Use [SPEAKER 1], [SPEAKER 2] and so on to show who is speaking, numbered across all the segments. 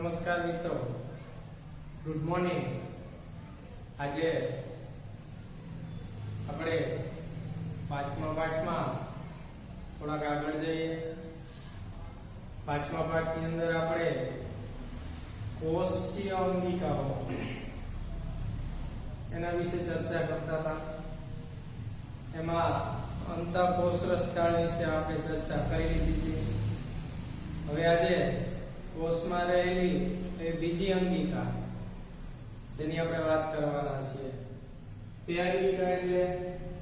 [SPEAKER 1] નમસ્કાર મિત્રો, good morning. આજે આપણે પાંચમા પાઠમાં થોડાક આગળ જઈએ। પાંચમા પાઠની અંદર આપણે કોષીય અંગિકાઓ એના વિશે ચર્ચા કરતા હતા। એમાં અંતઃકોષરસ જાળ વિશે આપણે ચર્ચા કરી લીધી હતી। હવે આજે કોષમાં રહેલી એ બીજી અંગિકા જેની આપણે વાત કરવાના છીએ, તે અંગિકા એટલે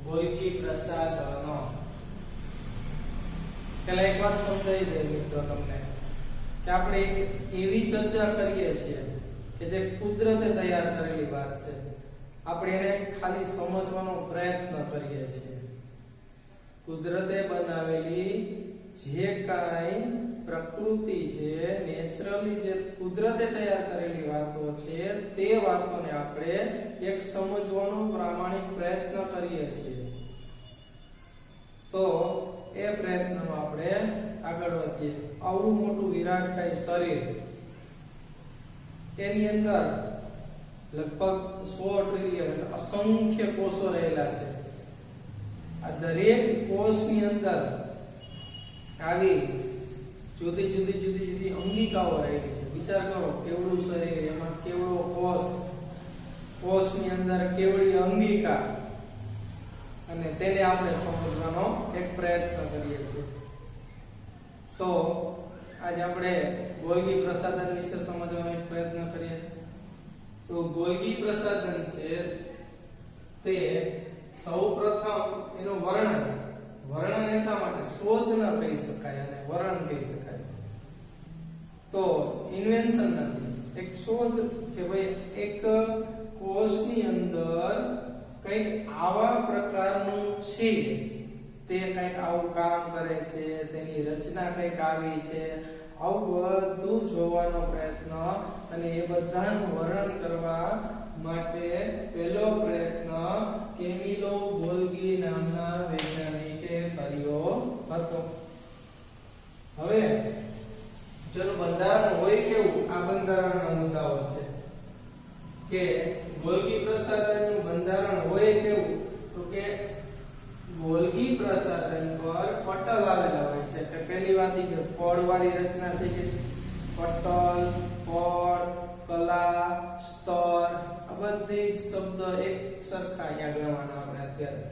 [SPEAKER 1] ગોલ્ગી પ્રસાધનો। પહેલા એક વાત સમજાવી દે મિત્રો તમને કે આપણે એવી ચર્ચા કરીએ છીએ કે જે કુદરતે તૈયાર કરેલી વાત છે, આપણે એને ખાલી સમજવાનો પ્રયત્ન કરીએ છીએ। કુદરતે બનાવેલી જે કાંઈ પ્રકૃતિ છે, નેચરલી જે કુદરતે તૈયાર કરેલી વાતો છે, તે વાતોને આપણે એક સમજવાનો પ્રામાણિક પ્રયત્ન કરીએ છીએ। તો એ પ્રયત્નમાં આપણે આગળ વધીએ। આવું મોટું વિરાટકાય શરીર, એની અંદર લગભગ 100 ટ્રિલિયન અસંખ્ય કોષો રહેલા છે। આ દરેક કોષની અંદર આવી જુદી જુદી અંગિકાઓ રહેલી છે। વિચાર કરો, કેવડું શરીર, એમાં કેવડો કોષ, કોષની અંદર કેવડી અંગિકા, અને તેને આપણે સમજવાનો એક પ્રયત્ન કરીએ છીએ। તો આજે આપણે ગોલ્ગી પ્રસાધન વિશે સમજવાનો એક પ્રયત્ન કરીએ। તો ગોલ્ગી પ્રસાધન છે તે સૌપ્રથમ એનું વર્ણન એટલા માટે શોધ ન કહી શકાય અને વર્ણન કહી શકાય, તો ઇન્વેન્શન નથી, એક શોધ કે ભાઈ એક કોષની અંદર કંઈક આવા પ્રકારનું છે, તે કંઈક આવું કામ કરે છે, તેની રચના કંઈક આવી છે, આવું બધું જોવાનો પ્રયત્ન અને એ બધાનું વર્ણન કરવા માટે પહેલો પ્રયત્ન કેમિલો ગોલ્ગી નામના વૈજ્ઞાનિકે કર્યો હતો। હવે જેનું બંધારણ હોય કેવું, આ બંધારણના મુદ્દાઓ છે કે ગોલ્ગી પ્રસાધનનું બંધારણ હોય કેવું, તો કે ગોલ્ગી પ્રસાધન પર પટલ આવેલા હોય છે। કે પહેલી વાત એ કે પડવાળી રચના થઈ ગઈ, પટલ, પડ, કલા, સ્તર, આ બધી શબ્દ એક સરખા અહીંયા ગણવાના આપણે અત્યારે।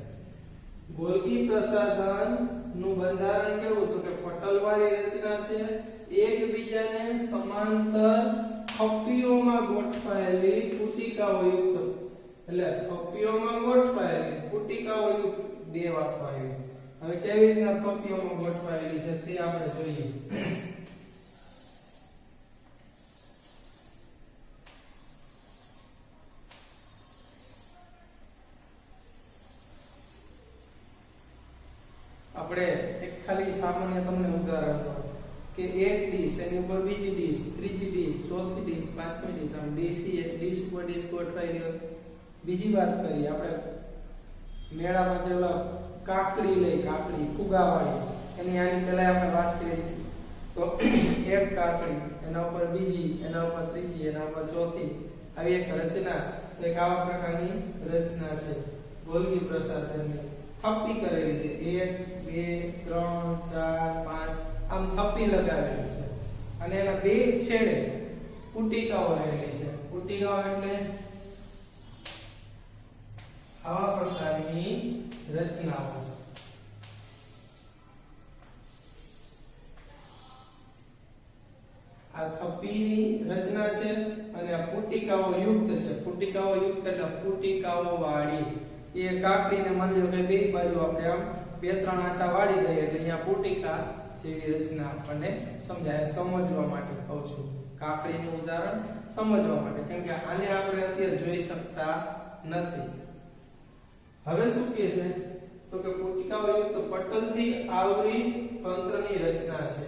[SPEAKER 1] ગોલ્ગી પ્રસાધન નું બંધારણ કેવું, તો કે પટલવાળી રચના છે, એકબીજાને સમાંતર થપ્પીઓમાં ગોઠવાયેલી પુટિકાઓ યુક્ત, એટલે થપ્પીઓમાં ગોઠવાયેલી પુટિકાઓ યુક્ત બે વાતો આવી। હવે કેવી રીતના થપ્પીઓમાં ગોઠવાયેલી છે તે આપણે જોઈએ। આપણે એક ખાલી સામાન્ય તમને ઉદાહરણ આપો કે એક ડીશ, એની ઉપર બીજી ડીશ, ત્રીજી ડીશ, ચોથી ડીશ, પાંચમી ડીશ, આમ ડીશ ઉપર ડીશ ગોઠવાઈ ગયો। બીજી વાત કરીએ આપણે મેળામાં જેલો કાકડી લઈ, કાકડી ફુગાવાળી, એની આની પહેલા આપણે વાત કરી, તો એક કાકડી, એના ઉપર બીજી, એના ઉપર ત્રીજી, એના ઉપર ચોથી, આવી એક રચના, એક આવા પ્રકારની રચના છે ગોલ્ગી પ્રસાધનની। થપ્પી કરેલી છે, 1 2 3 4 5, આમ થપ્પી લગાવેલી છે, અને એના બે છેડે પુટિકાઓ રહેલી છે। પુટિકાઓ એટલે આવા પ્રકારની રચનાઓ। આ થપ્પીની રચના છે અને આ પુટિકાઓ યુક્ત છે। પુટિકાઓ યુક્ત એટલે પુટિકાઓ વાળી। એ કાકડીને માની લો કે બે બાજુ આપણે આમ 2-3 આંટા વાળી દઈએ એટલે અહીંયા પુટિકા જેવી રચના આપણને સમજાય। સમજવા માટે કહું છું, કાકડીનું ઉદાહરણ સમજવા માટે, કેમ કે આને આપણે અત્યારે જોઈ શકતા નથી। હવે શું કહે છે, તો કે પુટિકાઓ યુક્ત પટલથી આવરી તંત્રની રચના છે।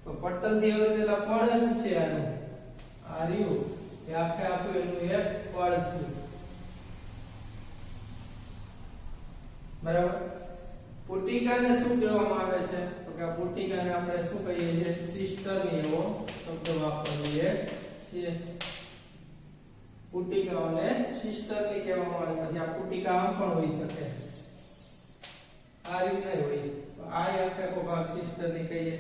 [SPEAKER 1] તો પટલથી આવરેલા પડ જ છે, આનું આ રહ્યું એ આખે આખું એનું એક પડ થયું, બરાબર। પુટિકાને શું કહેવામાં આવે છે, તો કે આ પુટિકાને આપણે શું કહીએ છીએ, સિસ્ટરની એવો શબ્દ વાપરીએ પુટિકાઓને સિસ્ટરની કહેવામાં આવે. પછી આ પુટિકા આમ પણ હોઈ શકે, આ રીતે હોય તો આ આખો ભાગ સિસ્ટરની કહીએ.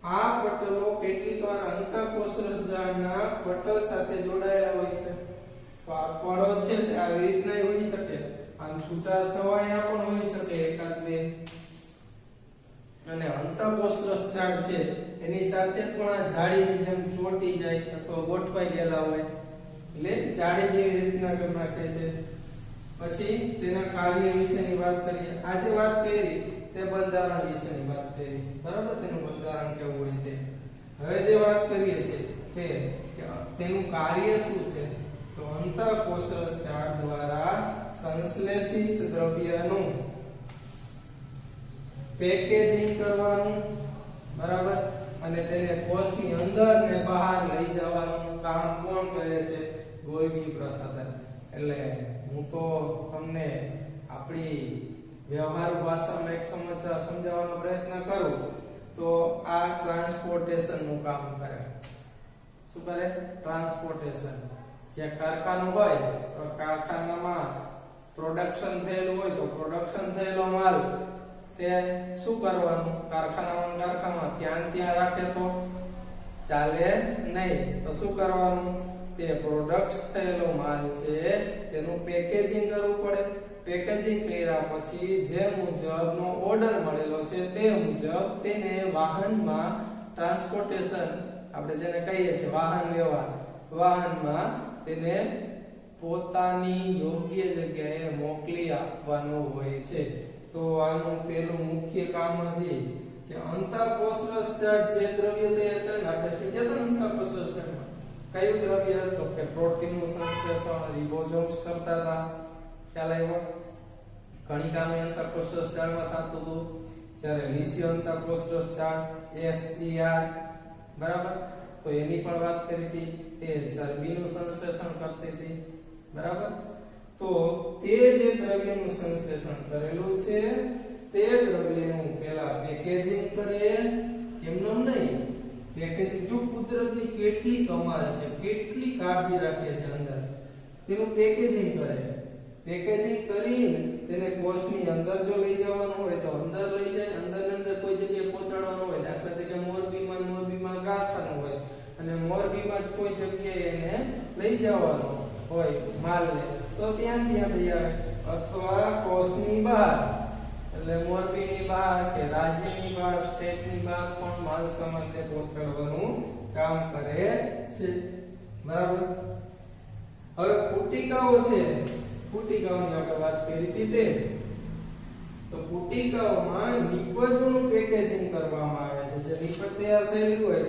[SPEAKER 1] આ પટલો કેટલીકવાર અંતઃકોષરસ જાળના પટલ સાથે જોડાયેલા હોય છે. તો આ પળો છે તે આવી રીતના હોઈ શકે, આમ છૂટા છવાયા પણ હોઈ શકે એકાદ બે. અને અંતઃકોષરસ ઝાડ છે એની સાથે પણ આ જાળીની જેમ ચોટી જાય અથવા ગોઠવાઈ ગયેલા હોય એટલે જાળી જેવી રચના કરી નાખે છે. પછી તેના કાર્ય વિશેની વાત કરીએ. આજે વાત કરી તે બંધારણ વિશેની વાત કરી, બરાબર, તેનું બંધારણ કેવું હોય તે. હવે જે વાત કરીએ છીએ તે તેનું કાર્ય શું છે, તો અંતઃકોષરસ ઝાડ દ્વારા સંશ્લેષિત દ્રવ્યનું પેકેજિંગ કરવાનું, બરાબર, અને તેને કોષની અંદર ને બહાર લઈ જવાનું કામ કોણ કરે છે, ગોલ્ગી પ્રસાધન. એટલે હું તો તમને આપણી વ્યવહારુ ભાષામાં એક સમજાવવાનો પ્રયત્ન કરું તો આ ટ્રાન્સપોર્ટેશન નું કામ કરે. શું કરે? ટ્રાન્સપોર્ટેશન. જે કારખાનું હોય તો કારખાનામાં પ્રોડક્શન થયેલું હોય તો પ્રોડક્શન થયેલો માલ તે શું કરવાનું, કારખાનામાં ત્યાં રાખે તો ચાલે નહીં. તો શું કરવાનું, તે પ્રોડક્ટ થયેલો માલ છે તેનું પેકેજિંગ કરવું પડે. પેકેજિંગ કર્યા પછી જે મુજબનો ઓર્ડર મળેલો છે તે મુજબ તેને વાહનમાં ટ્રાન્સપોર્ટેશન, આપણે જેને કહીએ છીએ વાહન વ્યવહાર, વાહનમાં તેને પોતાની યોગ્ય જગ્યાએ મોકલી આપવાનો હોય છે. તો આનું પેલું મુખ્ય કામ છે કે અંતઃકોષરસ ઝાડ જે દ્રવ્ય તૈયાર કરે, આપણે સમજ્યા અંતઃકોષરસ ઝાડમાં કયું દ્રવ્ય, તો કે પ્રોટીનનું સંશ્લેષણ રિબોઝોમ્સ કરતા હતા. ખ્યાલ આવ્યો? કણિકાનું અંતઃકોષરસ ઝાડમાં થતું હતું. જ્યારે લીસી અંતઃકોષરસ ઝાડ SER, બરાબર, તો એની પણ વાત કરી હતી. તે ચરબીનું સંશ્લેષણ કરતી હતી, બરાબર. તો તે જે દ્રવ્યનું સંશ્લેષણ કરેલું છે તે દ્રવ્યનું પહેલા પેકેજિંગ કરે, એમનું નહીં. પેકેજિંગ જો કુદરતની કેટલી કમાલ છે, કેટલી કાળજી રાખે છે અંદર, તેનું પેકેજિંગ કરે. પેકેજિંગ કરીને તેને કોષની અંદર જો લઈ જવાનું હોય તો અંદર લઈ જાય, અંદર કોઈ જગ્યાએ પહોંચાડવાનું હોય, દાખલા તરીકે મોરબીમાં કારખાનું હોય અને મોરબીમાં જ કોઈ જગ્યાએ એને લઈ જવાનો હોય માલને, તો ત્યાં લઈ આવે. અથવા કોષની બહાર, એટલે મોરબીની બહાર કે રાજ્યની બહાર, સ્ટેટની બહાર પણ માલ સામાનને પહોંચાડવાનું કામ કરે છે, બરાબર. હવે પુટિકાઓ છે, પુટિકાઓની આપણે વાત કરી હતી તે, તો પુટિકાઓમાં નિપજનું પેકેજિંગ કરવામાં આવે છે. જે નિપજ તૈયાર થયેલી હોય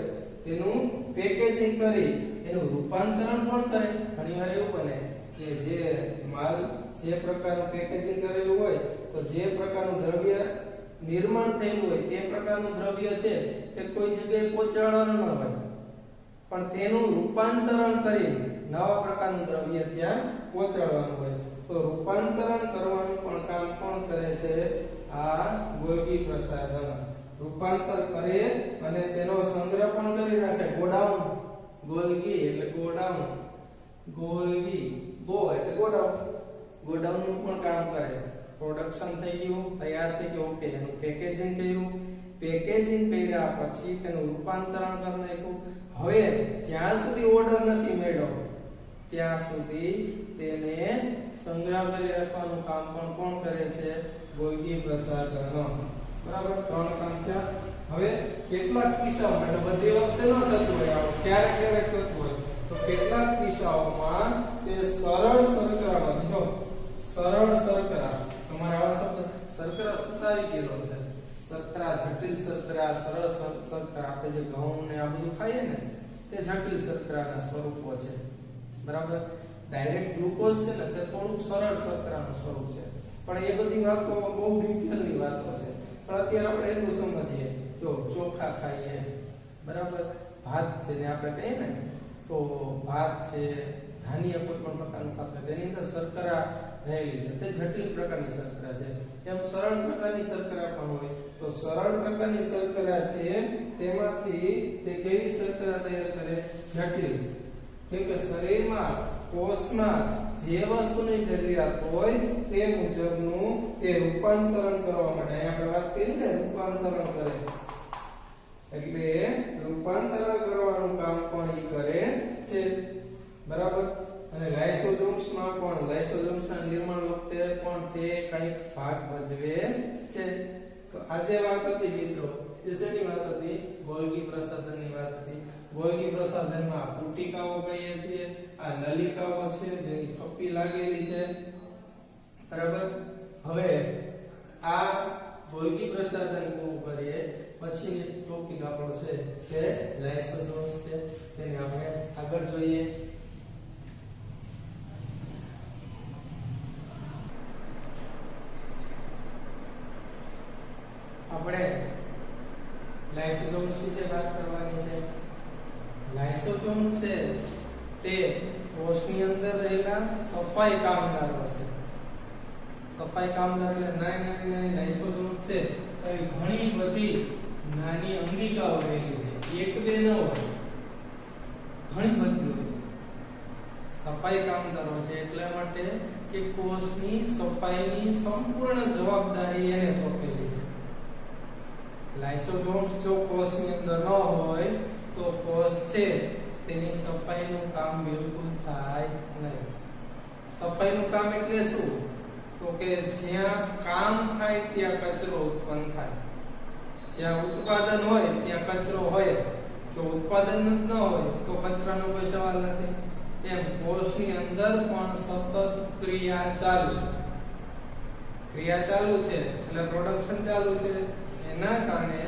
[SPEAKER 1] તેનું પેકેજિંગ કરી એનું રૂપાંતરણ પણ કરે. ઘણીવાર એવું બને કે જે માલ જે પ્રકારનું પેકેજિંગ કરેલું હોય તો જે પ્રકારનું દ્રવ્ય નિર્માણ થયેલું હોય તે પ્રકારનું દ્રવ્ય છે તે કોઈ જગ્યાએ પહોંચાડવાનું ન હોય, પણ તેનું રૂપાંતરણ કરી નવા પ્રકારનું દ્રવ્ય ત્યાં પહોંચાડવાનું હોય. તો રૂપાંતરણ કરવાનું પણ કામ કોણ કરે છે? આ ગોલ્ગી પ્રસાધન. રૂપાંતર કરે અને તેનો સંગ્રહ પણ કરી રાખે. ગોડાઉન, ગોલ્ગી એટલે ગોડાઉન, ગોલ્ગી, ગો એટલે ગોડાઉન, ગોડાઉનનું પણ કામ કરે. પ્રોડક્શન થઈ ગયું, તૈયાર થઈ ગયું, ઓકે, એનું પેકેજિંગ કર્યું. પેકેજિંગ કર્યા પછી તેનું રૂપાંતરણ કરી નાખ્યું. હવે જ્યાં સુધી ઓર્ડર નથી મળ્યો ત્યાં સુધી તેને સંગ્રહ કરી રાખવાનું કામ પણ કોણ કરે છે? ગોલ્ગી પ્રસાધન. બરાબર, 3 કામ થયા. હવે કેટલાક કિસ્સાઓમાં, એટલે બધી વખતે ન થતું હોય, ક્યારેક થતું હોય, તો કેટલાક કિસ્સાઓમાં તે સરળ શર્કરામાં, જો સરળ શર્કરા, તમારે આવા શબ્દ શર્કરા શબ્દ આવી ગયેલો છે. શર્કરા, જટિલ શર્કરા, સરળ શર્કરા, આપણે જે ઘઉં ને આ બધું ખાઈએ ને તે જટિલ શર્કરાના સ્વરૂપો છે, બરાબર. ડાયરેક્ટ ગ્લુકોઝ છે ને તે થોડું સરળ શર્કરાનું સ્વરૂપ છે. પણ એ બધી વાતો બહુ ડિટેલની વાતો છે. પણ અત્યારે આપણે એટલું સમજીએ, જો ચોખા ખાઈએ, બરાબર, ભાત છે ને આપણે કહીએ ને તો ભાત છે, ધાન્ય કોઈ પણ પ્રકારનું ખાતા તેની અંદર શર્કરા રહેલી છે, તે જટિલ પ્રકારની શર્કરા છે. એમ સરળ પ્રકારની શર્કરા પણ હોય. તો સરળ પ્રકારની શર્કરા છે તેમાંથી તે કેવી શર્કરા તૈયાર કરે? જટિલ. કેમ કે શરીરમાં કોષમાં જે વસ્તુની જરૂરિયાત હોય તે મુજબનું તે રૂપાંતરણ કરવા માટે અહીંયા આપણે વાત કરી ને રૂપાંતરણ કરે એટલે રૂપાંતરણ કરવાનું કામ પણ ઈ કરે છે. બરાબર. અને લાઇસોસોમ્સમાં પણ લાઇસોસોમ્સના નિર્માણ વખતે પણ તે કંઈક ભાગ ભજવે છે. તો આજે વાત હતી મિત્રો તે શેની વાત હતી? ગોલ્ગી પ્રસાધનની વાત હતી. ગોલ્ગી પ્રસાધનમાં પુટિકાઓ કહીએ છીએ, આ નલિકાઓ છે જેની થપ્પી લાગેલી છે. બરાબર. હવે આ ગોલ્ગી પ્રસાધન પૂરું કરીએ પછી ટોપિક આપણો છે કે લાઇસોસોમ્સ છે તેને આપણે આગળ જોઈએ. આપણે લાઇસોસોમ્સ વિશે વાત કરવાની છે. લાઇસોસોમ છે તે કોષની અંદર રહેલા સફાઈ કામદારો છે. સફાઈ કામદાર એટલે નાની લાઇસોસોમ છે એવી ઘણી બધી નાની અંગિકાઓ રહેલી છે. એક બે ન હોય, ઘણી બધી હોય. સફાઈ કામદારો છે એટલા માટે કે કોષની સફાઈની સંપૂર્ણ જવાબદારી એને સોંપેલી છે. લાઇસોસોમ્સ જો કોષની અંદર ન હોય તો કોષ છે તેની સફાઈનું કામ બિલકુલ થાય નહીં. સફાઈનું કામ એટલે શું? તો કે જ્યાં કામ થાય ત્યાં કચરો ઉત્પન્ન થાય. જ્યાં ઉત્પાદન હોય ત્યાં કચરો હોય જ. જો ઉત્પાદન જ ન હોય તો કચરાનો કોઈ સવાલ નથી. એમ કોષની અંદર પણ સતત ક્રિયા ચાલુ છે. ક્રિયા ચાલુ છે એટલે પ્રોડક્શન ચાલુ છે. એના કારણે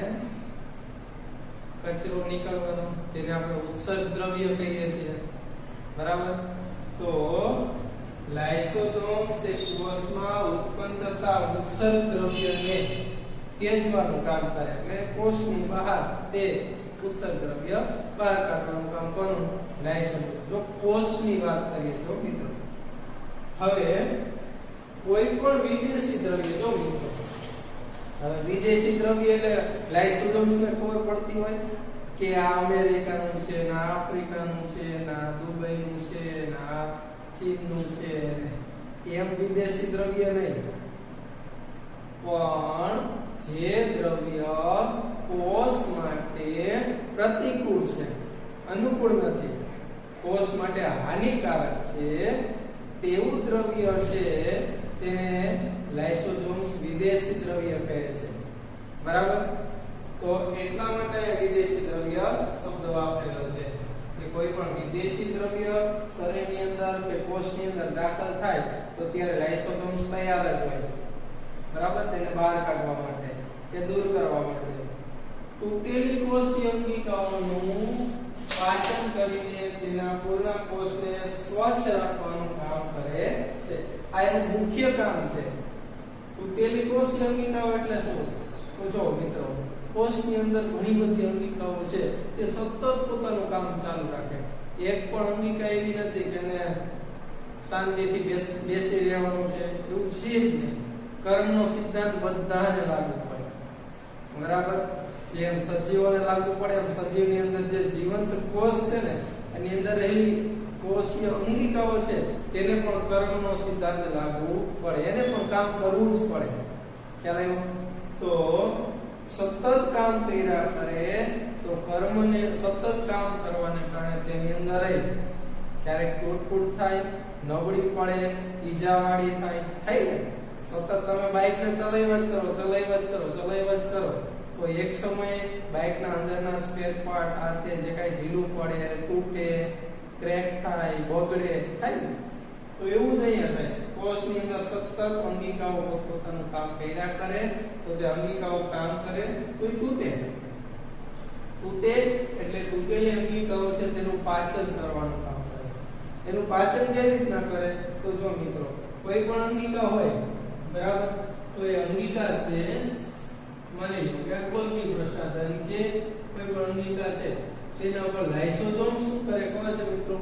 [SPEAKER 1] કચરો નીકળવાનો જેને આપણે ઉત્સર્ગ દ્રવ્ય કહીએ છીએ. બરાબર. તો લાઇસોસોમ્સ એ કોષમાં ઉત્પન્ન થતા ઉત્સર્ગ દ્રવ્યને ત્યજવાનું કામ કરે એટલે કોષની બહાર તે ઉત્સર્ગ દ્રવ્ય બહાર કાઢવાનું કામ કોનું? લાઇસોસોમ. જો કોષની વાત કરીએ છીએ મિત્રો. હવે કોઈ પણ વિદેશી દ્રવ્ય જો મિત્રો હવે વિદેશી દ્રવ્ય એટલે લાઇસોસોમ્સને ખબર પડતી હોય કે આ અમેરિકાનું છે, ના આફ્રિકાનું છે, ના દુબઈનું છે, ના ચીનનું છે. એમ વિદેશી દ્રવ્ય નહીં, પણ જે દ્રવ્ય કોષ માટે પ્રતિકૂળ છે, અનુકૂળ નથી, કોષ માટે હાનિકારક છે તેવું દ્રવ્ય છે તેને લાઇસોસોમ્સ વિદેશી દ્રવ્ય કહે છે. બરાબર. તો એટલા માટે વિદેશી દ્રવ્ય શબ્દ વાપરેલો છે કે કોઈ પણ વિદેશી દ્રવ્ય શરીરની અંદર કે કોષની અંદર દાખલ થાય તો ત્યારે લાઇસોસોમ્સ તૈયાર જ હોય. બરાબર. તેને બહાર કાઢવા માટે કે દૂર કરવા માટે. તૂટેલી કોષીય અંગિકાઓનું પાચન કરીને તેના પૂર્ણ કોષને સ્વચ્છ રાખવાનું કામ કરે છે. આ એનું મુખ્ય કામ છે. તૂટેલી કોષીય અંગિકાઓ એટલે શું? તો જો મિત્રો કોષની અંદર ઘણી બધી અંગિકાઓ છે તે સતત પોતાનું કામ ચાલુ રાખે. એક પણ અંગિકા એવી નથી કે એને શાંતિથી બેસી રહેવાનું છે એવું છે જ નહીં. કર્મનો સિદ્ધાંત બધાને લાગુ પડે. બરાબર. જેમ સજીવોને લાગુ પડે એમ સજીવની અંદર જે જીવંત કોષ છે ને એની અંદર રહેલી કોષીય અંગિકાઓ છે તેને પણ કર્મનો સિદ્ધાંત લાગુ પડે. એને પણ કામ કરવું જ પડે. ખ્યાલ આવ્યો? તો સતત કામ કર્યા કરે તો કર્મને સતત કામ કરવાને કારણે તેની અંદર ક્યારેક તૂટ થાય, નબળી પડે, ઈજાવાળી થાય ને. સતત તમે બાઇકને ચલાવ્યા જ કરો તો એક સમયે બાઇકના અંદરના સ્પેર પાર્ટ આ તે જે કાંઈ ઢીલું પડે, તૂટે, ક્રેક થાય, બગડે, થાય ને. તો એવું જ અહીંયા થાય. કોષની અંદર સતત અંગિકાઓ પોતાનું કામ કર્યા કરે તો તે અંગિકાઓ કામ કરે તો એ તૂટે એટલે તૂટેલી અંગિકાઓ છે તેનું પાચન કરવાનું કામ કરે. એનું પાચન કેવી રીતના કરે? તો જો મિત્રો કોઈ પણ અંગિકા હોય, બરાબર, તો એ અંગિકા છે માની લો કે ગોલ્ગી પ્રસાધન કે કોઈ પણ અંગિકા છે તેના ઉપર લાઇસોસોમ્સ શું કરે ખબર છે મિત્રો?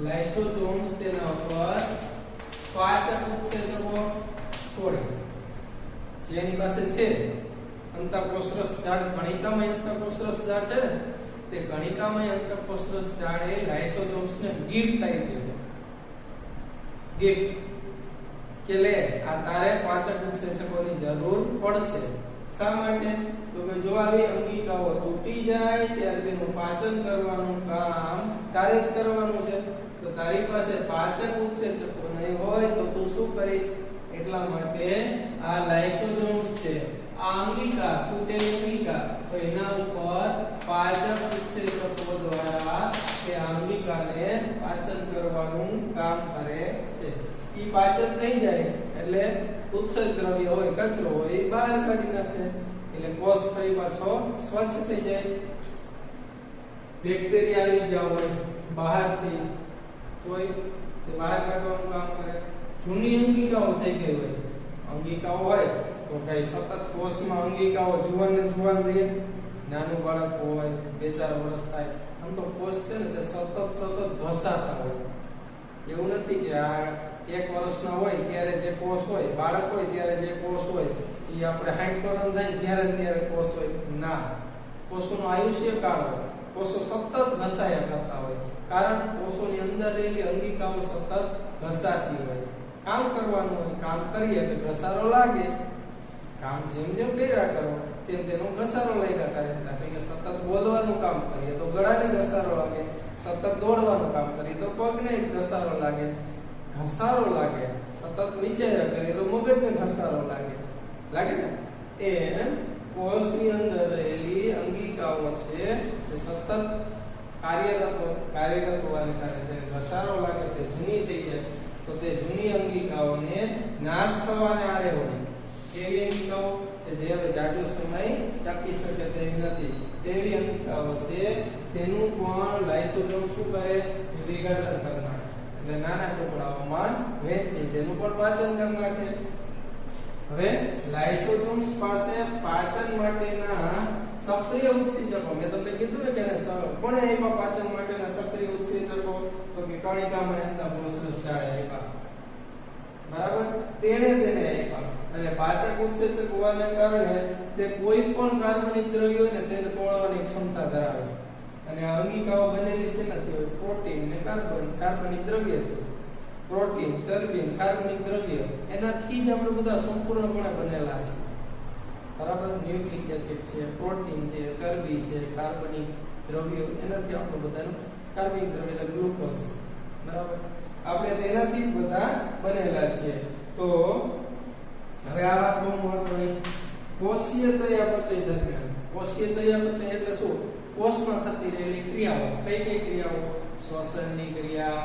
[SPEAKER 1] લાઇસોસોમ્સ તેના ઉપર પાચક ઉત્સેચકો છોડે. જેની પાસે છે અંતઃકોષરસ ઝાડ કણિકામય અંતઃકોષરસ ઝાડ છે ને, તે કણિકામય અંતઃકોષરસ ઝાડ એ લાઇસોસોમ્સ ને ગિફ્ટ આપી છે. ગિફ્ટ કે લે આ તારે પાચક ઉત્સેચકોની જરૂર પડશે. શા માટે? તો કે જો આવી અંગિકાઓ તૂટી જાય ત્યારે તેનું પાચન કરવાનું કામ તારે જ કરવાનું છે. તો તારી પાસે પાચક ઉત્સેચકો નહીં હોય તો તું શું કરીશ? એટલા માટે આ લાઇસોસોમ્સ છે, આ અંગિકા તૂટેલી અંગિકા, તો એના ઉપર પાચક ઉત્સેચકો દ્વારા તે અંગિકાને પાચન કરવાનું કામ કરે છે. ઈ પાચન થઈ જાય એટલે ઉત્સર્જ દ્રવ્ય હોય, કચરો હોય, એ બહાર કાઢી નાખે એટલે કોષ ફરી પાછો સ્વચ્છ થઈ જાય. બેક્ટેરિયા આવી ગયા હોય બહારથી તોય તે બહાર કાઢવાનું કામ કરે. જૂની અંગિકાઓ થઈ ગઈ હોય, અંગિકાઓ હોય તો કઈ સતત કોષમાં અંગિકાઓ જુવાન ને જુવાન રહે. નાનું બાળક હોય 2-4 વર્ષ થાય આમ તો કોષ છે ને તે સતત ઘસાતા હોય. એવું નથી કે આ 1 વર્ષના હોય ત્યારે જે કોષ હોય, બાળક હોય ત્યારે જે કોષ હોય એ આપણે 60 વર્ષ થાય ત્યારે કોષ હોય ના. કોષોનું આયુષ્ય કાળ હોય, કોષો સતત ઘસાયા કરતા હોય, કારણ કોષોની અંદર રહેલી અંગિકાઓ સતત ઘસાતી હોય. કામ કરવાનું હોય, કામ કરીએ તો ઘસારો લાગે. કામ જેમ જેમ કર્યા કરો તેમ તેનો ઘસારો લાગ્યા કરે. એટલે સતત બોલવાનું કામ કરીએ તો ગળાને ઘસારો લાગે, સતત દોડવાનું કામ કરીએ તો પગને ઘસારો લાગે. ઘસારો લાગે, સતત વિચાર્યા કરીએ તો મગજને ઘસારો લાગે. લાગે ને? એ કોષની અંદર રહેલી અંગિકાઓ છે જે સતત કાર્યરત હોવાને કારણે ઘસારો લાગે, તે જૂની થઈ જાય તો તે જૂની અંગિકાઓને નાશ થવાને આરે હોય. એવી અંગિકાઓ કે જે હવે જાજો સમય ટકી શકે તેવી નથી, તેવી અંગિકાઓ છે. તેનું પણ લાઇસોસોમ શું કરે? વિઘટન કરી નાખે, એટલે નાના ટુકડાઓમાં વહેંચી તેનું પણ પાચન કરી નાખે. હવે લાઇસોસોમ્સ પાસે પાચન માટેના સક્રિય ઉત્સેચકો, મેં તમને કીધું ને કે કોણે આપ્યા પાચન માટેના સક્રિય ઉત્સેચકો? તો કે કણિકામય અંતઃકોષરસ ઝાડે આપ્યા. બરાબર? તેને આપ્યા. અને પાચક ઉત્સેચક હોવાને કારણે તે કોઈ પણ કાર્બનિક દ્રવ્ય હોય ને તેને તોડવાની ક્ષમતા ધરાવે. અને આ અંગિકાઓ બનેલી શેનાથી હોય? પ્રોટીન ને કાર્બનિક દ્રવ્યથી. પ્રોટીન, ચરબી, કાર્બનિક દ્રવ્ય એનાથી જ આપણે બધા સંપૂર્ણપણે બનેલા છે. બરાબર? ન્યુક્લિક એસિડ છે, પ્રોટીન છે, ચરબી છે, કાર્બનિક દ્રવ્યો એનાથી આપણે બધાનું કાર્બનિક દ્રવ્ય એટલે ગ્લુકોઝ. બરાબર? આપણે તેનાથી જ બધા બનેલા છે. તો હવે આ વાત બહુ મહત્વની. કોષીય ચયાપચય દરમિયાન, કોષીય ચયાપચય એટલે શું? કોષમાં થતી રહેલી ક્રિયાઓ. કઈ ક્રિયાઓ? શ્વસનની ક્રિયા,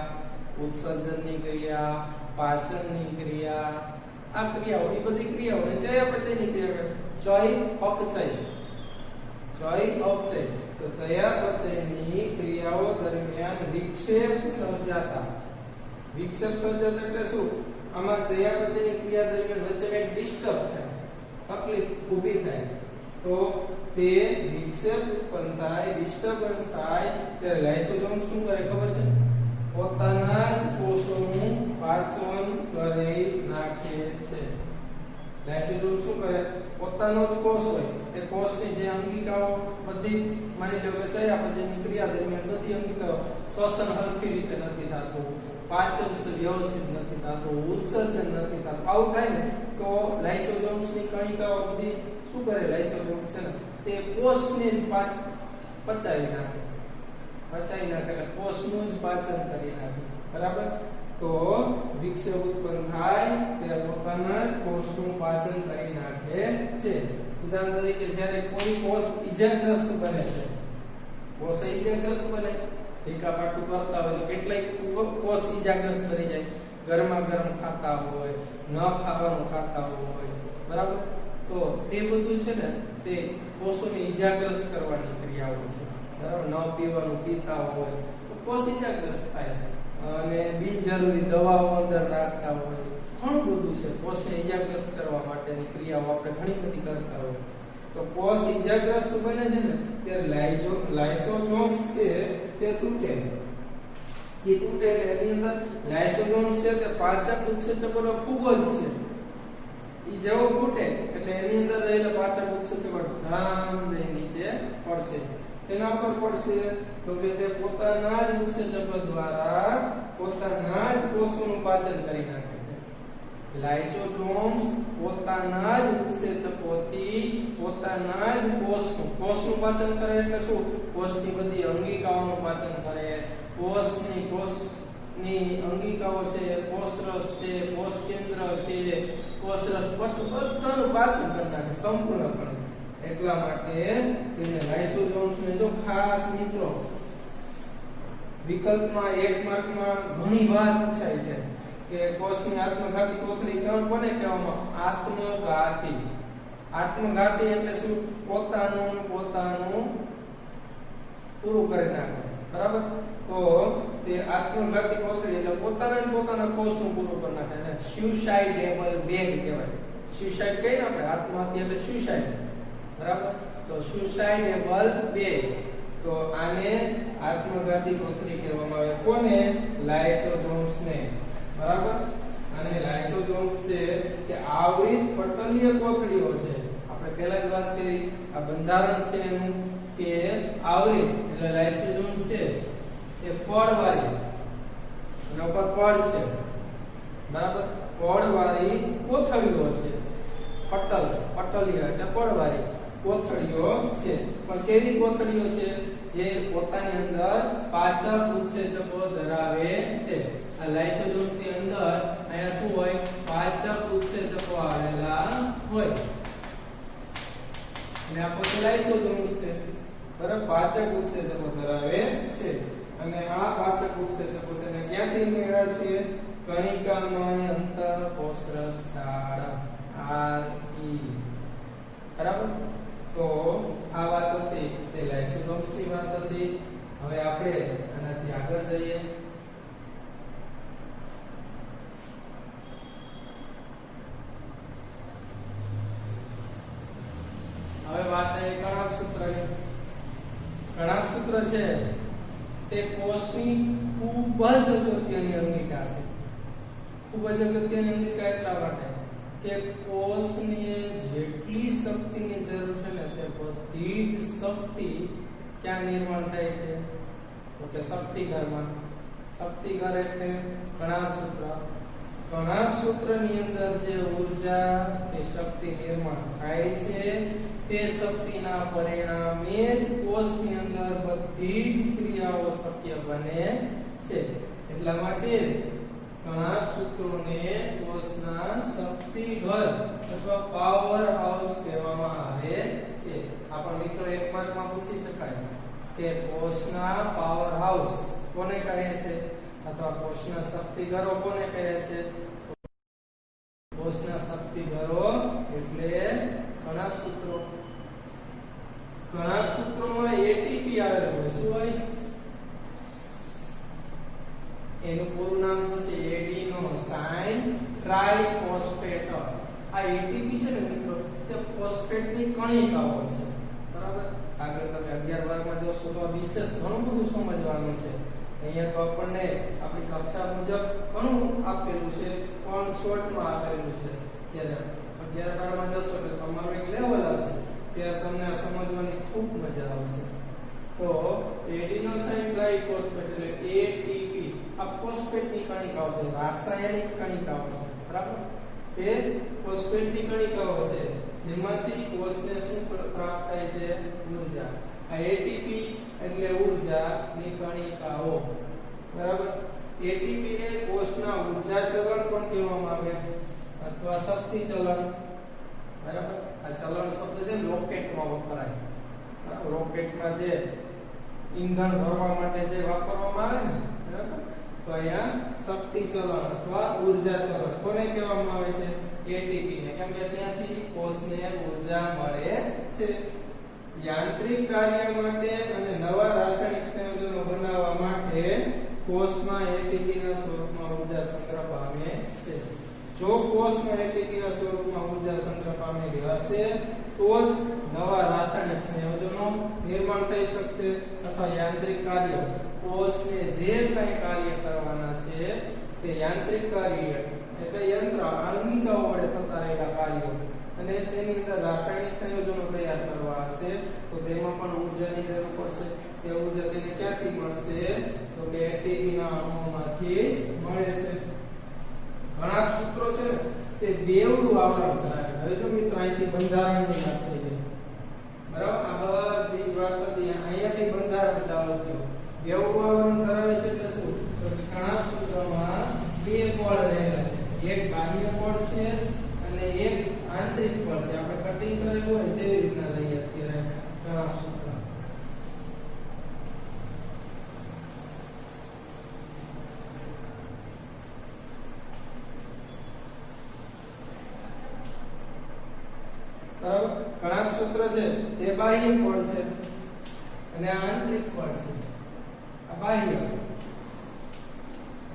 [SPEAKER 1] ઉત્સર્જનની ક્રિયા, પાચનની ક્રિયા, આ ક્રિયાઓ, એ બધી ક્રિયાઓને ચયાપચયની ક્રિયા કહે. ચયાપચય તો ચયાપચયની ક્રિયાઓ દરમિયાન વિક્ષેપ સર્જાતા. વિક્ષેપ સર્જાતા એટલે શું? આમાં ચયાપચયની ક્રિયા દરમિયાન વચ્ચે કંઈક ડિસ્ટર્બ થાય, તકલીફ ઊભી થાય તો તે વિક્ષેપ ઉત્પન્ન થાય, ડિસ્ટર્બન્સ થાય ત્યારે લાઇસોસોમ શું કરે ખબર છે? પોતાના જ કોષોનું પાચન કરી નાખે છે. લાઇસોસોમ શું કરે? પોતાનો જ કોષ હોય, તે કોષની જે અંગિકાઓ બધી માની લો કે ચયાપચયની ક્રિયા દરમિયાન બધી અંગિકાઓ શ્વસન હરખી રીતે નથી થતું, પાચન વ્યવસ્થિત નથી થતું, ઉત્સર્જન નથી થતું. આવું થાય ને તો લાઇસોસોમ્સની કણિકાઓ બધી શું કરે? લાઇસોસોમ છે ને તે કોષને જ પચાવી નાખે. એટલે કોષનું જ પાચન કરી નાખે. બરાબર? તો વિક્ષેપ ઉત્પન્ન થાય ત્યારે પોતાના જ કોષનું પાચન કરી નાખે છે. ઉદાહરણ તરીકે જ્યારે કોઈ કોષ ઈજાગ્રસ્ત બને છે, કોષ ઈજાગ્રસ્ત બને, ટીકા પાટું કરતા હોય તો કેટલાય કોષ ઈજાગ્રસ્ત થઈ જાય. ગરમા ગરમ ખાતા હોય, ન ખાવાનું ખાતા હોય. બરાબર? તો તે બધું છે ને તે કોષોને ઈજાગ્રસ્ત કરવાની ક્રિયાઓ છે. બરાબર? ન પીવાનું પીતા હોય તો કોષ ઈજાગ્રસ્ત થાય. અને બિનજરૂરી દવાઓ અંદર નાખતા હોય, ઘણું બધું છે. કોષને ઈજાગ્રસ્ત કરવા માટેની ક્રિયાઓ આપણે ઘણી બધી કરતા હોય. તો કોષ ઈજાગ્રસ્ત બને છે ને ત્યારે લાઇસોસોમ્સ છે તે તૂટે. એ તૂટે એટલે એની અંદર લાઇસોસોમ્સ છે તે પાચક ઉત્સેચકોનો ખૂબ જ છે. ઈ જેવો ફૂટે એટલે એની અંદર રહેલા પાચક ઉત્સેચકો ધડામ દઈ નીચે પડશે. શેના પર પડશે? તો કે તે પોતાના જ ઉત્સેચકો દ્વારા પોતાના જ કોષોનું પાચન કરી નાખે છે. લાઇસોસોમ્સ પોતાના જ ઉત્સેચકોથી પોતાના જ કોષનું પાચન કરે એટલે શું? કોષની બધી અંગિકાઓનું પાચન કરે. કોષની અંગિકાઓ છે, કોષરસ છે, કોષ કેન્દ્ર છે, કોષરસ બધાનું પાચન કરી નાખે સંપૂર્ણપણે. એટલા માટે તેને લાઇસોસોમ્સ ને જો ખાસ મિત્રો વિકલ્પમાં 1 માર્કમાં ઘણી વાર પૂછાય છે કે કોષની આત્મઘાતી કોથળી કોને કહેવામાં? આત્મઘાતી. આત્મઘાતી એટલે શું? પોતાનું પૂરું કરી નાખે. બરાબર? તો તે આત્મઘાતી કોથળી એટલે પોતાના કોષનું પૂરું કરી નાખે અને સ્યુસાઇડેબલ બેગ કહેવાય. સ્યુસાઇડ કહીએ ને આપણે, આત્મહત્યા એટલે સ્યુસાઇડ. બરાબર? તો સ્યુસાઇડેબલ બેગ, તો આને આત્મઘાતી કોથળી કહેવામાં આવે. કોને? લાઇસોસોમ્સ ને. બરાબર? અને લાઇસોસોમ્સ છે કે આવૃત પટલીય કોથળીઓ છે. આપણે પહેલા જ વાત કરી, આ બંધારણ છે એનું કે આવૃત એટલે લાઇસોસોમ્સ છે એ પડવાળી, એના ઉપર પડ છે. બરાબર? પડવાળી કોથળીઓ છે. પટલીય એટલે પડવાળી કોથળીઓ છે. પણ કેવી કોથળીઓ છે? જે પોતાની અંદર પાચક ઉત્સેચકો ધરાવે છે. આ લાઇસોસોમ્સ ની અંદર અહીંયા શું હોય? પાચક ઉત્સેચકો આવેલા હોય. અને આ પછી લાઇસોસોમ્સ છે. બરાબર? પાચક ઉત્સેચકો ધરાવે છે. અને આ પાચક ઉત્સેચકો તેને ક્યાંથી મેળવે છે? કણિકામય અંતઃકોષરસ જાળ RE. બરાબર? તો આ વાત હતી તે લાઇસોસોમ્સ ની વાત હતી. હવે આપણે આનાથી આગળ જઈએ. હવે વાત એ કણાભ સૂત્રની. કણાભ સૂત્ર છે તે કોષની ખૂબ જ અગત્યની અંગિકા છે. ખૂબ જ અગત્યની અંગિકા એટલા માટે કે કોષને જેટલી શક્તિની જરૂર છે ને તે બધી જ શક્તિ ક્યાં નિર્માણ થાય છે? તો કે શક્તિઘરમાં. શક્તિઘર એટલે કણાભ સૂત્ર. કણાભ સૂત્રની અંદર જે ઊર્જા કે શક્તિ નિર્માણ થાય છે તે શક્તિના પરિણામે જ કોષની અંદર બધી જ ક્રિયાઓ શક્ય બને છે. એટલા માટે જ કણાભ સૂત્રોને કોષના શક્તિઘર અથવા પાવર હાઉસ કહેવામાં આવે છે. આ પણ મિત્રો 1 માર્કમાં પૂછી શકાય કે કોષના પાવર હાઉસ કોને કહે છે અથવા કોષના શક્તિઘરો કોને કહે છે? કોષના શક્તિઘરો એટલે કણાભ સૂત્રો. કણાભ સૂત્રોમાં એટીપી આવેલું હોય. શું હોય? એનું પૂરું નામ થશે એડિનોસાઇન ટ્રાઇફોસ્ફેટ. આ એટીપી છે ને મિત્રો તે ફોસ્ફેટની કણિકાઓ છે. બરાબર? આગળ તમે 11 વારમાં જોશો તો વિશેષ ઘણું બધું સમજવાનું છે. અહીંયા તો આપણને આપણી કક્ષા મુજબ ઘણું આપેલું છે પણ શોર્ટમાં આપેલું છે. જ્યારે 11 બારમાં જશો એટલે તમારું એક લેવલ હશે ત્યારે તમને આ સમજવાની ખૂબ મજા આવશે. તો એડિનોસાઇન ટ્રાઇફોસ્ફેટ એટલે એટીપી આ ફોસ્ફેટની કણિકાઓ છે, રાસાયણિક કણિકાઓ છે. બરાબર? તે ફોસ્ફેટની કણિકાઓ છે જેમાંથી કોષને શું પ્રાપ્ત થાય છે? ઊર્જા. આ એટીપી એટલે ઊર્જાની કણિકાઓ. બરાબર? એટીપી ને કોષના ઊર્જા ચલણ પણ કહેવામાં આવે અથવા શક્તિ ચલણ. બરાબર? આ ચલણ શબ્દ છે રોકેટમાં વપરાય. રોકેટમાં જે ઈંધણ ભરવા માટે જે વાપરવામાં આવે ને, બરાબર? તો અહીંયા શક્તિ ચલણ અથવા ઊર્જા ચલણ કોને કહેવામાં આવે છે? એટીપી ને. કેમ કે ત્યાંથી કોષને ઊર્જા મળે છે. યાંત્રિક કાર્ય માટે અને નવા રાસાયણિક સંયોજનો બનાવવા માટે કોષમાં એટીપી ના સ્વરૂપમાં ઊર્જા સંગ્રહ પામે છે. જો કોષમાં એટીપી ના સ્વરૂપમાં ઊર્જા સંગ્રહ પામેલી હશે તો જ નવા રાસાયણિક સંયોજનો નિર્માણ થઈ શકશે અથવા યાંત્રિક કાર્ય કોષને જે કંઈ કાર્ય કરવાના છે તે યાંત્રિક કાર્ય એટલે યંત્ર અંગિકાઓ વડે થતા રહેલા કાર્યો અને તેની અંદર રાસાયણિક સંયોજનો તૈયાર કરવા હશે તો તેમાં પણ ઊર્જાની જરૂર પડશે તે ઊર્જા તેને ક્યાંથી મળશે તો કે એટીપી ના અણુઓમાંથી જ મળે છે ઘણા સૂત્રો છે ને તે બેવડું આવરણ ધરાવે હવે જો મિત્રો અહીંથી બંધારણની વાત થઈ ગઈ બરાબર આ બધી જ વાત હતી અહીંયાથી બંધારણ ચાલુ થયું બેવડું આવરણ ધરાવે છે એટલે શું તો કે ઘણા સૂત્રોમાં બે પળ રહેલા છે એક બાહ્ય પળ છે અને એક આંતરિક પળ છે આપણે કટિંગ કરેલું હોય તેવી રીતના લઈએ અત્યારે ઘણા સૂત્ર બરાબર ઘણા સૂત્ર છે તે બાહ્ય પળ છે અને આ આંતરિક પળ છે આ બાહ્ય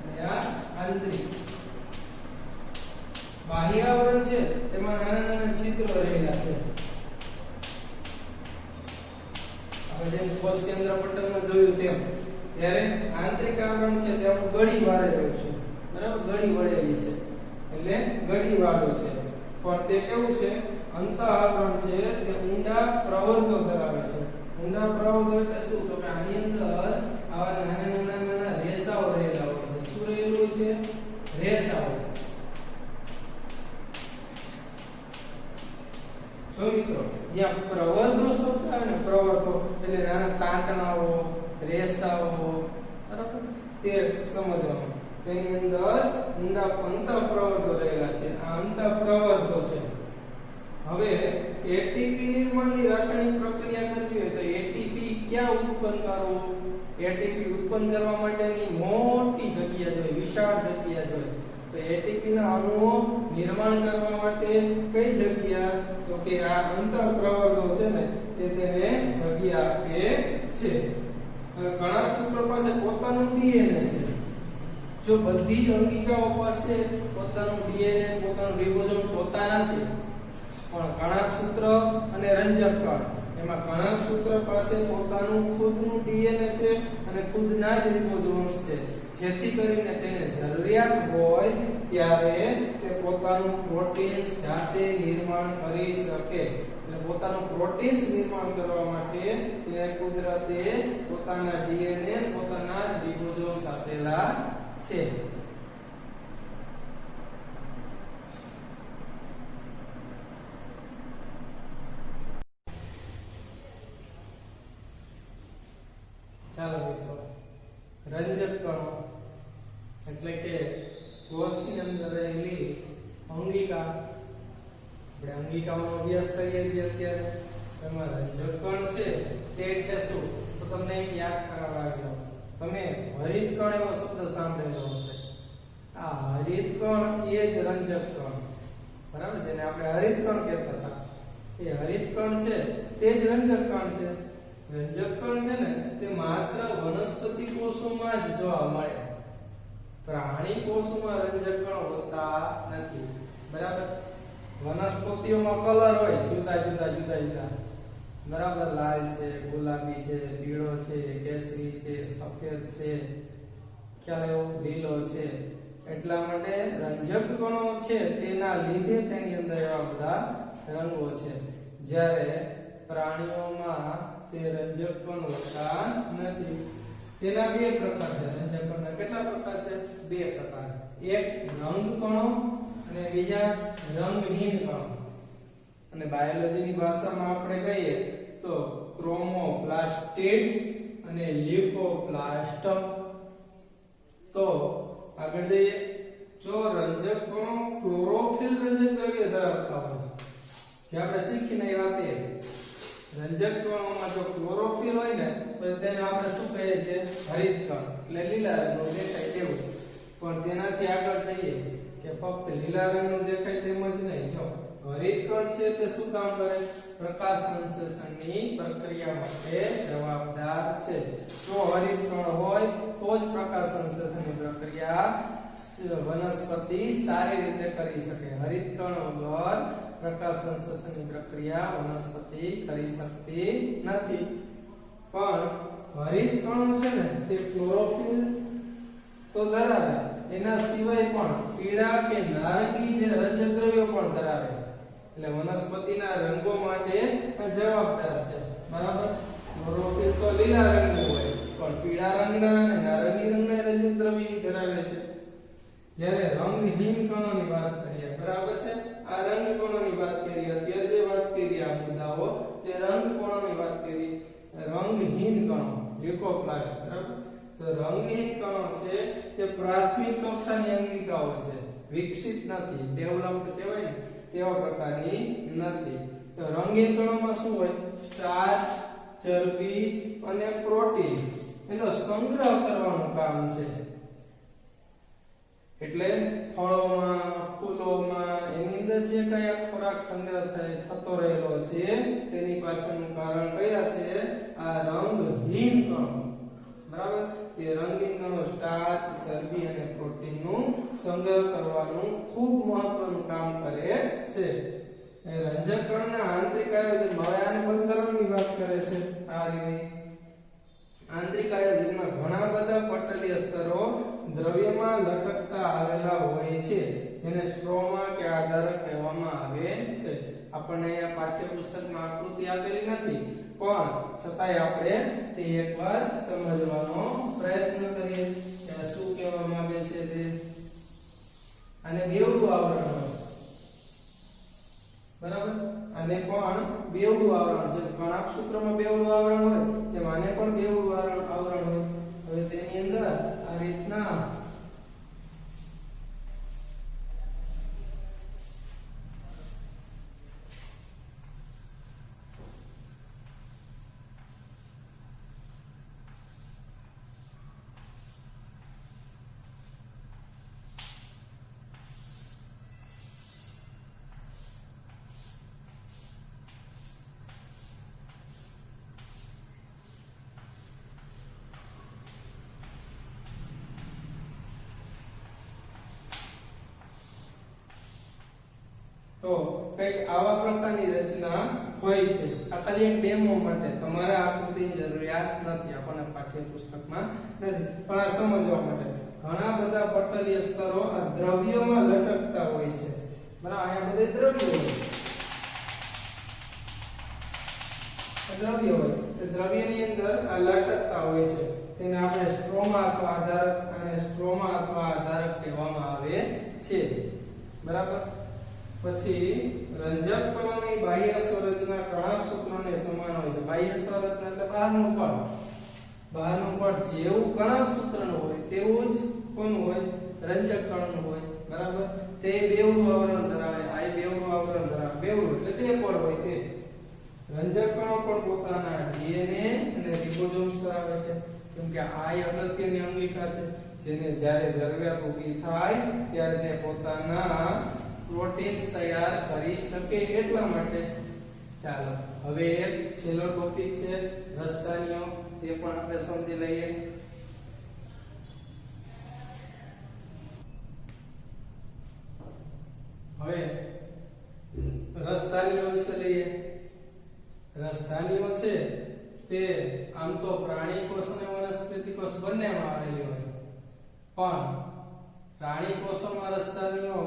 [SPEAKER 1] અને આ આંતરિક બાહ્ય આવરણ છે તેમાં નાના નાના છિદ્રો રહેલા છે આપણે જેમ કોષ કેન્દ્ર પટલમાં જોયું તેમ ત્યારે આંતરિક આવરણ છે તે અમુક ગળી વાળેલું છે બરાબર ગળી વળેલી છે એટલે ગળી વાળો છે પણ તે કેવું છે અંતઃ આવરણ છે તે ઊંડા પ્રવર્ધો ધરાવે છે ઊંડા પ્રવર્ધો એટલે શું તો કે આની અંદર આવા નાના નાના રેસાઓ રહેલા હોય છે શું રહેલું છે રેસાઓ જો મિત્રો જ્યાં પ્રવર્ધો શબ્દ આવે ને પ્રવર્ધો એટલે નાના તાંતણાઓ રેસાઓ બરાબર તે સમજવાનું તેની અંદર ઊંડા અંતઃ પ્રવર્ધો રહેલા છે આ અંતઃ પ્રવર્ધો છે હવે એટીપી નિર્માણની રાસાયણિક પ્રક્રિયા કરવી હોય તો એટીપી ક્યાં ઉત્પન્ન કરવો એટીપી ઉત્પન્ન કરવા માટેની મોટી જગ્યા જોઈએ વિશાળ જગ્યા જોઈએ તો એટીપી ના અણુઓ નિર્માણ કરવા માટે કઈ જગ્યા તો કે આ અંતઃ પ્રવર્ધો છે ને તે તેને જગ્યા આપે છે ઘણા સૂત્રો પાસે પોતાનું ડીએનએ છે જો બધી જ અંગિકાઓ પાસે પોતાનું ડીએનએ પોતાનું રિબોઝોમ હોતા નથી પણ કણાક સૂત્ર અને રંજક કણ એમાં કણાક સૂત્ર પાસે પોતાનું ખુદનું ડીએનએ છે અને ખુદના જ રિબોઝોમ્સ છે જેથી કરીને તેને જરૂરિયાત હોય ત્યારે તે પોતાનું પ્રોટીન્સ જાતે નિર્માણ કરી શકે એટલે પોતાનું પ્રોટીન્સ નિર્માણ કરવા માટે તેને કુદરતે પોતાના ડીએનએ પોતાના જ રિબોઝોમ્સ આપેલા છે ચાલો મિત્રો રંજક કણો એટલે કે કોષની અંદર રહેલી અંગિકા આપણે અંગિકાઓનો અભ્યાસ કરીએ છીએ અત્યારે એમાં રંજક કણ છે તે એટલે શું તો તમને એક યાદ કરાવવા આવ્યો તમે હરિત કણ એવો શબ્દ સાંભળેલો હશે આ હરિત કણ એ જ રંજક કણ બરાબર જેને આપણે હરિત કણ કહેતા હતા એ હરિત કણ છે તે જ રંજક કણ છે રંજક કણ છે ને તે માત્ર વનસ્પતિ કોષોમાં જ જોવા મળે પ્રાણી કોષોમાં રંજક કણ હોતા નથી બરાબર વનસ્પતિઓમાં કલર હોય જુદા જુદા બરાબર લાલ છે ગુલાબી છે પીળો છે કેસરી છે સફેદ છે ખ્યાલ એવો લીલો છે એટલા માટે રંજક કણો છે તેના લીધે તેની અંદર એવા બધા રંગો છે જ્યારે પ્રાણીઓમાં તે રંજક કણ હોતા નથી તેના બે પ્રકાર છે રંજક કણના કેટલા પ્રકાર છે બે પ્રકાર એક રંગ કણો અને બીજા રંગહીન કણો અને બાયોલોજીની ભાષામાં આપણે કહીએ તો ક્રોમોપ્લાસ્ટિડ્સ અને લ્યુકોપ્લાસ્ટ તો આગળ જઈએ જો રંજક કણો ક્લોરોફિલ રંજક દ્રવ્ય ધરાવતા હોય જે આપણે શીખીને એ વાત એ રંજક કણોમાં જો ક્લોરોફિલ હોય ને તો તેને આપણે શું કહીએ છીએ હરિત કણ એટલે લીલા રંગનું દેખાય તેવું પણ તેનાથી આગળ જઈએ કે ફક્ત લીલા રંગનું દેખાય તેમ જ નહીં જો હરિત કણ છે તે શું કામ કરે પ્રકાશ સંશ્લેષણની પ્રક્રિયા માટે જવાબદાર છે જો હરિત કણ હોય તો જ પ્રકાશ સંશ્લેષણની પ્રક્રિયા વનસ્પતિ સારી રીતે કરી શકે હરિત કણ વગર પ્રકાશ સંશ્લેષણની પ્રક્રિયા વનસ્પતિ કરી શકતી નથી પણ હરિત કણો છે ને તે ક્લોરોફિલ તો ધરાવે એના સિવાય પણ પીળા કે નારંગી જે રંજક દ્રવ્યો પણ ધરાવે, એટલે વનસ્પતિના રંગો માટે આ જવાબદાર છે, બરાબર. ક્લોરોફિલ તો લીલા રંગનું હોય, પણ પીળા રંગના અને નારંગી રંગના રંજક દ્રવ્ય ધરાવે છે. જ્યારે રંગહીન કણોની વાત કરીએ, બરાબર છે, આ રંગ કણોની વાત કરીએ, અત્યારે જે વાત કરી આ મુદ્દાઓ તે રંગ કણોની વાત કરી. રંગહીન કણો લ્યુકોપ્લાસ્ટ, બરાબર. તો રંગહીન કણો છે તે પ્રાથમિક કક્ષાની અંગિકાઓ છે, વિકસિત નથી, ડેવલપ્ડ કહેવાય ને તેવા પ્રકારની નથી. તો રંગહીન કણોમાં શું હોય? સ્ટાર્ચ, ચરબી અને પ્રોટીન એનો સંગ્રહ કરવાનું કામ છે. એટલે ફળોમાં, ફૂલોમાં એની અંદર જે કઈ ખોરાક સંગ્રહ થતો રહેલો છે તેની પાછળનું કારણ કયા છે? આ રંગહીન કણો, બરાબર. તે રંગહીન કણો સ્ટાર્ચ, ચરબી અને પ્રોટીનનું સંગ્રહ કરવાનું ખૂબ મહત્વનું કામ કરે છે. રંજક કણના આંતરિક આયોજન, હવે આને બંધારણની વાત કરે છે. આ રીતે આંતરિક આયોજનમાં ઘણા બધા પટલીય સ્તરો દ્રવ્યમાં લટકતા આવેલા હોય છે, જેને સ્ટ્રોમા કે આધારક કહેવામાં આવે છે. આપણને અહીંયા પાઠ્યપુસ્તકમાં આકૃતિ આપેલી નથી, પણ છતાંય આપણે તે એકવાર સમજવાનો પ્રયત્ન કરીએ કે શું કહેવા માંગે છે તે. અને બેવડું આવરણ હોય, બરાબર. આને પણ બેવડું આવરણ, જે કણાભ સૂત્રમાં બેવડું આવરણ હોય તેમ આને પણ બેવડું આવરણ હોય. હવે તેની અંદર આ રીતના તો કઈક આવા પ્રકારની રચના હોય છે. આ ખાલી એક ડેમો માટે, તમારે આકૃતિની જરૂરિયાત નથી, આપણને પાઠ્યપુસ્તકમાં નથી, પણ આ સમજવા માટે ઘણા બધા પટલીય સ્તરો આ દ્રવ્યોમાં લટકતા હોય છે, બરાબર. અહીંયા બધે દ્રવ્યો હોય, દ્રવ્ય હોય, તે દ્રવ્યની અંદર આ લટકતા હોય છે. તેને આપણે સ્ટ્રોમા અથવા આધારક અને સ્ટ્રોમા અથવા આધારક કહેવામાં આવે છે, બરાબર. પછી રંજક કણોની બાહ્ય સંરચના કણાભ સૂત્રને સમાન હોય છે. બાહ્ય સંરચના એટલે બહારનું પડ, બહારનું પડ જેવું કણાભ સૂત્રનું હોય તેવું જ કોનું હોય? રંજક કણનું હોય, બરાબર. તે બેવડું આવરણ ધરાવે, આ બેવડું આવરણ ધરાવે, બેવડું એટલે બે પડ હોય તે. રંજક કણો પણ પોતાના ડીએનએ અને રિબોસોમ્સ ધરાવે છે, કેમ કે આ અગત્યની અંગિકા છે, જેને જ્યારે જરૂરિયાત ઊભી થાય ત્યારે તે પોતાના પ્રોટીન્સ તૈયાર કરી શકે એટલા માટે. ચાલો હવે એક છેલ્લો ટોપિક છે રસધાનીઓ, તે પણ આપણે સમજી લઈએ. હવે રસધાનીઓ વિશે લઈએ. રસધાનીઓ છે તે આમ તો પ્રાણી કોષ અને વનસ્પતિ કોષ બંનેમાં આવેલી હોય, પણ પ્રાણી કોષોમાં રસધાનીઓ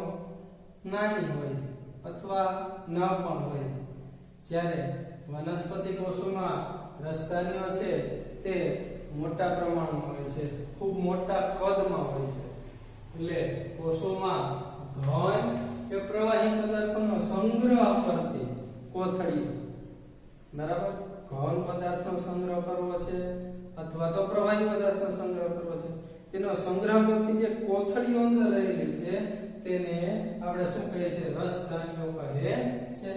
[SPEAKER 1] નાની હોય અથવા ન પણ હોય, જ્યારે વનસ્પતિ કોષોમાં રસધાનીઓ છે તે મોટા પ્રમાણમાં હોય છે, ખૂબ મોટા કદમાં હોય છે. એટલે કોષોમાં ઘન કે પ્રવાહી પદાર્થોનો સંગ્રહ કરતી કોથળીઓ, બરાબર. ઘન પદાર્થનો સંગ્રહ કરવો છે અથવા તો પ્રવાહી પદાર્થનો સંગ્રહ કરવો છે, તેનો સંગ્રહ કરતી જે કોથળીઓ અંદર રહેલી છે તેને આપણે શું કહીએ છીએ? રસધાનીઓ કહે છે.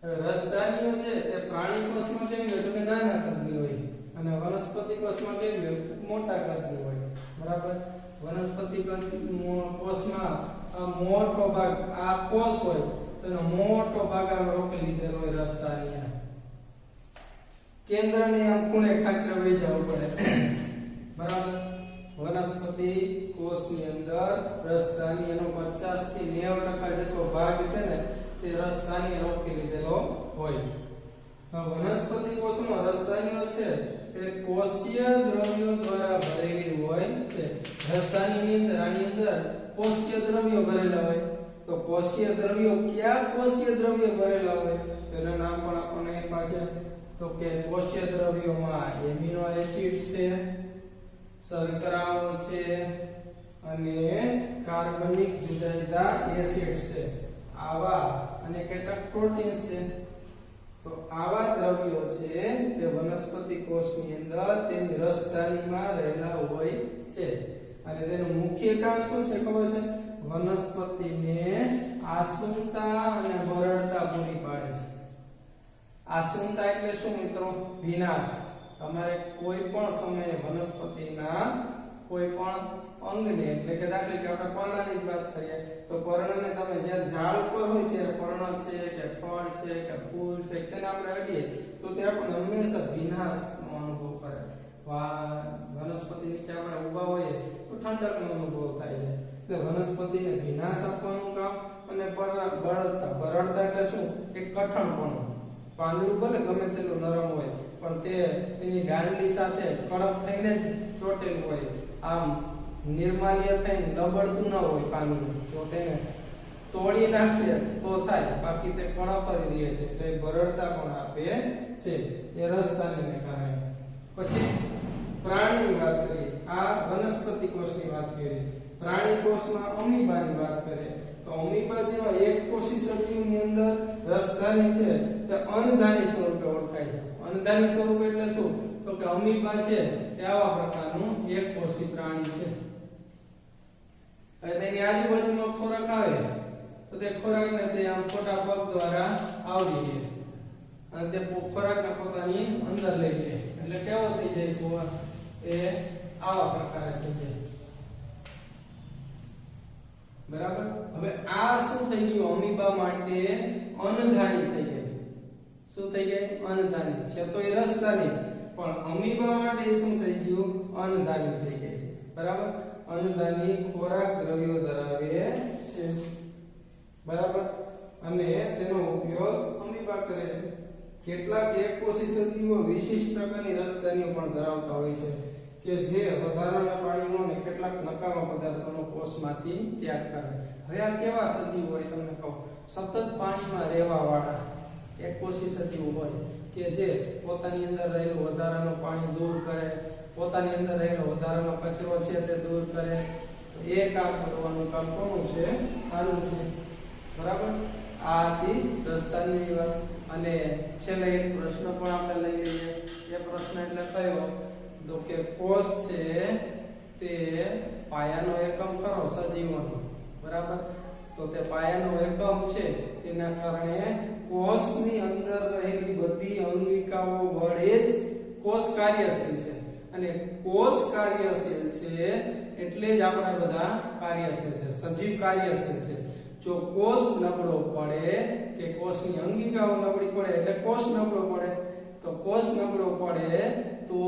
[SPEAKER 1] રસધાનીઓ છે તે પ્રાણી કોષમાં કેવી હોય તો કે નાના કદની હોય, અને વનસ્પતિ કોષમાં કેવી હોય? મોટા કદની હોય, બરાબર. વનસ્પતિ કોષમાં આ મોટો ભાગ, આ કોષ હોય તો એનો મોટો ભાગ આમ રોકી લીધેલો હોય રસધાની. કેન્દ્રની આમ ખૂણે ખાતરે વહી જવું પડે, બરાબર. વનસ્પતિ કોષની અંદર રસધાનીનો 50 થી 90% જેટલો ભાગ છે ને તે રસધાની રોકી લીધેલો હોય. વનસ્પતિ કોષમાં રસધાનીઓ છે તે કોષીય દ્રવ્યો દ્વારા ભરેલી હોય છે. રસધાનીની અંદર આની અંદર કોષીય દ્રવ્યો ભરેલા હોય. તો કોષીય દ્રવ્યો કયા કોષીય દ્રવ્યો ભરેલા હોય તેના નામ પણ આપણને પાસે તો કે કોષીય દ્રવ્યોમાં એમિનો એસિડ્સ છે, શર્કરાઓ છે અને કાર્બનિક જુદા જુદા એસિડ્સ છે. આવા અને કેટલાક પ્રોટીન્સ છે. તો આવા દ્રવ્યો છે તે વનસ્પતિ કોષની અંદર તેની રસધાનીમાં રહેલા હોય છે. અને તેનું મુખ્ય કામ શું છે ખબર છે? વનસ્પતિને આસુનતા અને બરડતા પૂરી પાડે છે. આસુનતા એટલે શું મિત્રો? વિનાશ. તમારે કોઈ પણ સમયે વનસ્પતિના કોઈ પણ અંગને એટલે કે દાખલા કે આપણે પર્ણની જ વાત કરીએ તો પર્ણને તમે જ્યારે ઝાડ ઉપર હોય ત્યારે પર્ણ છે કે ફળ છે કે ફૂલ છે તેને આપણે અડીએ તો તે આપણને હંમેશા વિનાશનો અનુભવ કરે. વનસ્પતિ નીચે આપણે ઊભા હોઈએ તો ઠંડકનો અનુભવ થાય છે. એટલે વનસ્પતિને વિનાશ આપવાનું કામ અને બરડતા એટલે શું? એક કઠણપણું. પાંદડું ભલે ગમે તેટલું નરમ હોય પણ તે તેની દાંડી સાથે કડક થઈને જ ચોટેલું હોય. આમ નિર્માલ્ય થઈને લબડતું ન હોય પાંદડું. જો તેને તોડી નાખીએ તો થાય, બાકી તે કડક જ રહે છે. એટલે બરડતા પણ આપે છે એ રસધાનીને કારણે. પછી પ્રાણીની વાત કરીએ. આ વનસ્પતિ કોષની વાત કરીએ. પ્રાણી કોષમાં અમીબાની વાત કરીએ તો અમીબા જેવા એક કોષી સજીવની અંદર રસધાની છે તે અનધાની સ્વરૂપે ઓળખાય છે. અનધાની સ્વરૂપ એટલે શું? તો કે અમીબા છે તે આવા પ્રકારનું એક કોષી પ્રાણી છે. હવે તેની આજુબાજુનો ખોરાક આવે તો તે ખોરાકને તે આમ ખોટા પગ દ્વારા આવરી લે અને તે ખોરાકને પોતાની અંદર લઈ લે. એટલે કેવો થઈ જાય ખોરાક? એ આવા પ્રકારે થઈ જાય. બરાબર. હવે આ શું થઈ ગયું? અમીબા માટે અનધાની થઈ ગઈ. શું થઈ ગઈ? અનધાની છે તો એ રસધાની જ, પણ અમીબા માટે શું થઈ ગયું? અનધાની થઈ ગઈ છે. બરાબર. અનધાની ખોરાક દ્રવ્યો ધરાવે છે. બરાબર. અને તેનો ઉપયોગ અમીબા કરે છે. કેટલાક એકકોષી સજીવો વિશિષ્ટ પ્રકારની રસધાનીઓ પણ ધરાવતા હોય છે કે જે વધારાના પાણીનો અને કેટલાક નકામા પદાર્થોનો કોષમાંથી ત્યાગ કરે. હવે આ કેવા સજીવ હોય તમને કહું? સતત પાણીમાં રહેવા વાળા એકકોષી સજીવ હોય કે જે પોતાની અંદર રહેલું વધારાનું પાણી દૂર કરે, પોતાની અંદર રહેલો વધારાનો કચરો છે તે દૂર કરે. એ કામ કરવાનું કામ કોનું છે? આનું છે. બરાબર. આ હતી રસધાનીની વાત. અને છેલ્લે એક પ્રશ્ન પણ આપણે લઈ લઈએ. એ પ્રશ્ન એટલે કયો? તો કે કોષ છે તે પાયાનો એકમ ખરો સજીવોનો. બરાબર. તો તે પાયાનો એકમ છે તેના કારણે કોષની અંદર રહેલી બધી અંગિકાઓ વડે જ કોષ કાર્યશીલ છે. અને કોષ કાર્યશીલ છે એટલે જ આપણે બધા કાર્યશીલ છે. સજીવ કાર્યશીલ છે. જો કોષ નબળો પડે કે કોષની અંગિકાઓ નબળી પડે એટલે કોષ નબળો પડે. તો કોષ નબળો પડે તો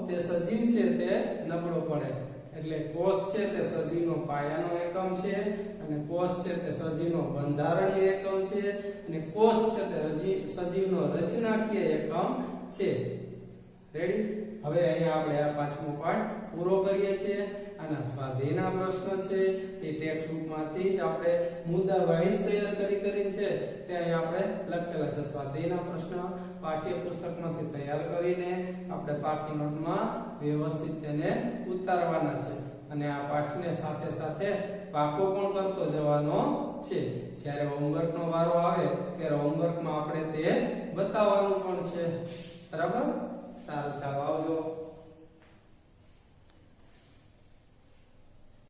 [SPEAKER 1] તે સજીવ છે તે નબળો પડે. એટલે કોષ છે તે સજીવનો પાયાનો એકમ છે અને કોષ છે તે સજીવનો બંધારણીય એકમ છે અને કોષ છે તે સજીવનો રચનાકીય એકમ છે. રેડી. હવે અહીંયા આપણે આ પાંચમો પાઠ પૂરો કરીએ છીએ. આના સ્વાધ્યાયના પ્રશ્ન છે તે ટેક્સ્ટ બુકમાંથી જ આપણે મુદ્દા વાઇઝ તૈયાર કરીને છે તે અહીંયા આપણે લખેલા છે. સ્વાધ્યાયના પ્રશ્ન પાઠ્યપુસ્તકમાંથી તૈયાર કરીને આપણે પાકી નોટમાં વ્યવસ્થિત તેને ઉતારવાના છે. અને આ પાઠને સાથે સાથે પાકો પણ કરતો જવાનો છે. જ્યારે હોમવર્કનો વારો આવે ત્યારે હોમવર્કમાં આપણે તે બતાવવાનું પણ છે. બરાબર. સારું, ચાલો આવજો.